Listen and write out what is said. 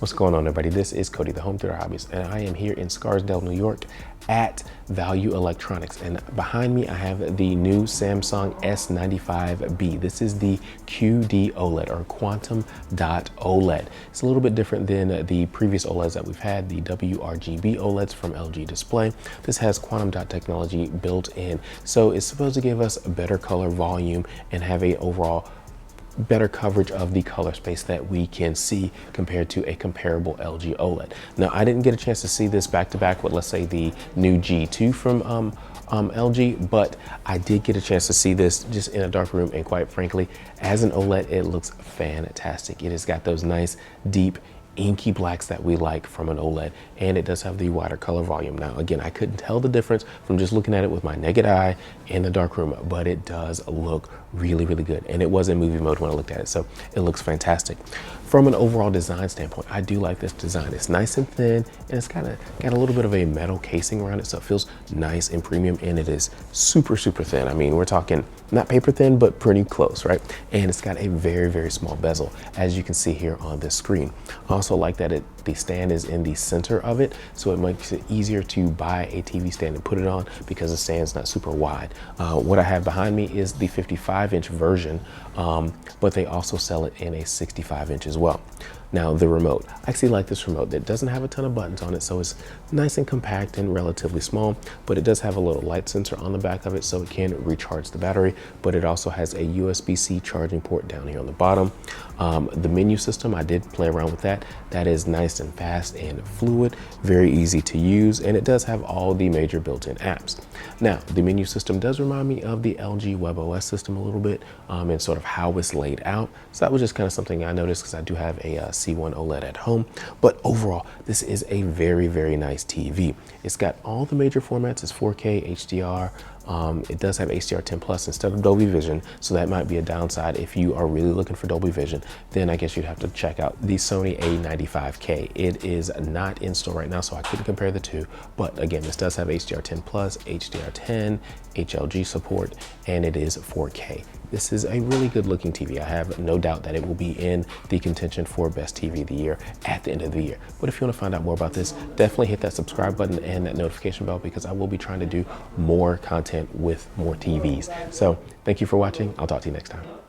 What's going on, everybody? This is Cody, the home theater hobbyist, and I am here in Scarsdale, New York at Value Electronics. And behind me, I have the new Samsung S95B. This is the QD OLED, or Quantum Dot OLED. It's a little bit different than the previous OLEDs that we've had, the WRGB OLEDs from LG Display. This has quantum dot technology built in, so it's supposed to give us a better color volume and have a overall better coverage of the color space that we can see compared to a comparable LG OLED. Now, I didn't get a chance to see this back to back with, let's say, the new G2 from LG, but I did get a chance to see this just in a dark room, and quite frankly, as an OLED, it looks fantastic. It has got those nice, deep, inky blacks that we like from an OLED, and it does have the wider color volume. Now, again, I couldn't tell the difference from just looking at it with my naked eye in the dark room, but it does look really, really good. And it was in movie mode when I looked at it, so it looks fantastic. From an overall design standpoint, I do like this design. It's nice and thin, and it's got a little bit of a metal casing around it, so it feels nice and premium, and it is super, super thin. I mean, we're talking not paper thin, but pretty close, right? And it's got a very, very small bezel, as you can see here on this screen. I also like that the stand is in the center of it, so it makes it easier to buy a TV stand and put it on because the stand's not super wide. What I have behind me is the 55-inch version, but they also sell it in a 65-inch as well. Now, the remote, I actually like this remote that doesn't have a ton of buttons on it, so it's nice and compact and relatively small, but it does have a little light sensor on the back of it, so it can recharge the battery, but it also has a USB-C charging port down here on the bottom. The menu system, I did play around with that. That is nice and fast and fluid, very easy to use, and it does have all the major built-in apps. Now, the menu system does remind me of the LG WebOS system a little bit, and sort of how it's laid out. So that was just kind of something I noticed because I do have a C1 OLED at home. But overall, this is a very, very nice TV. It's got all the major formats. It's 4K, HDR. It does have HDR10 Plus instead of Dolby Vision, so that might be a downside. If you are really looking for Dolby Vision, then I guess you'd have to check out the Sony A95K. It is not in store right now, so I couldn't compare the two. But again, this does have HDR10 Plus, HDR10, HLG support, and it is 4K. This is a really good looking TV. I have no doubt that it will be in the contention for best TV of the year at the end of the year. But if you want to find out more about this, definitely hit that subscribe button and that notification bell, because I will be trying to do more content with more TVs. So thank you for watching. I'll talk to you next time.